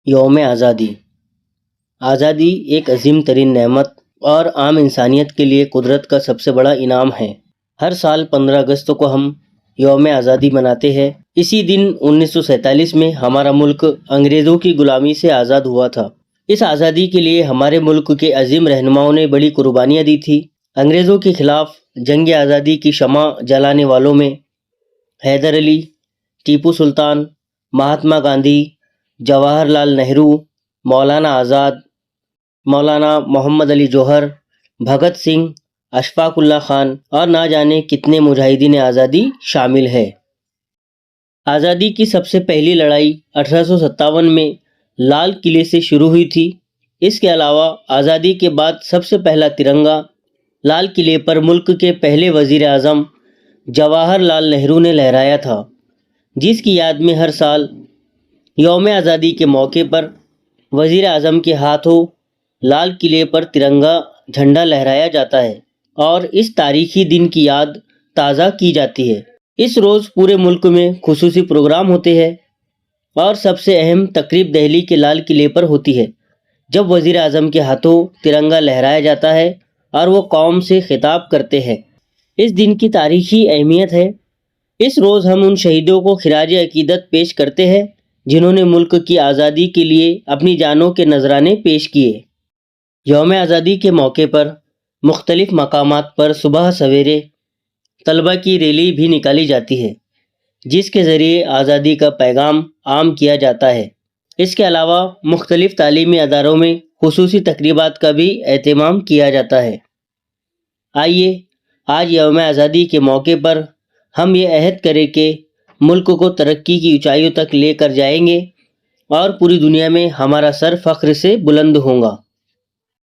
یوم آزادی۔ آزادی ایک عظیم ترین نعمت اور عام انسانیت کے لیے قدرت کا سب سے بڑا انعام ہے۔ ہر سال 15 اگست کو ہم یوم آزادی مناتے ہیں۔ اسی دن 1947 میں ہمارا ملک انگریزوں کی غلامی سے آزاد ہوا تھا۔ اس آزادی کے لیے ہمارے ملک کے عظیم رہنماؤں نے بڑی قربانیاں دی تھی۔ انگریزوں کے خلاف جنگ آزادی کی شمع جلانے والوں میں حیدر علی، ٹیپو سلطان، مہاتما گاندھی، جواہر لال نہرو، مولانا آزاد، مولانا محمد علی جوہر، بھگت سنگھ، اشفاق اللہ خان اور نہ جانے کتنے مجاہدین آزادی شامل ہے۔ آزادی کی سب سے پہلی لڑائی 1857 میں لال قلعے سے شروع ہوئی تھی۔ اس کے علاوہ آزادی کے بعد سب سے پہلا ترنگا لال قلعے پر ملک کے پہلے وزیر اعظم جواہر لال نہرو نے لہرایا تھا، جس کی یاد میں ہر سال یوم آزادی کے موقع پر وزیر اعظم کے ہاتھوں لال قلعے پر ترنگا جھنڈا لہرایا جاتا ہے اور اس تاریخی دن کی یاد تازہ کی جاتی ہے۔ اس روز پورے ملک میں خصوصی پروگرام ہوتے ہیں اور سب سے اہم تقریب دہلی کے لال قلعے پر ہوتی ہے، جب وزیر اعظم کے ہاتھوں ترنگا لہرایا جاتا ہے اور وہ قوم سے خطاب کرتے ہیں۔ اس دن کی تاریخی اہمیت ہے۔ اس روز ہم ان شہیدوں کو خراج عقیدت پیش کرتے ہیں جنہوں نے ملک کی آزادی کے لیے اپنی جانوں کے نذرانے پیش کیے۔ یوم آزادی کے موقع پر مختلف مقامات پر صبح سویرے طلبہ کی ریلی بھی نکالی جاتی ہے، جس کے ذریعے آزادی کا پیغام عام کیا جاتا ہے۔ اس کے علاوہ مختلف تعلیمی اداروں میں خصوصی تقریبات کا بھی اہتمام کیا جاتا ہے۔ آئیے آج یوم آزادی کے موقع پر ہم یہ عہد کریں کہ ملک کو ترقی کی اونچائیوں تک لے کر جائیں گے اور پوری دنیا میں ہمارا سر فخر سے بلند ہوگا۔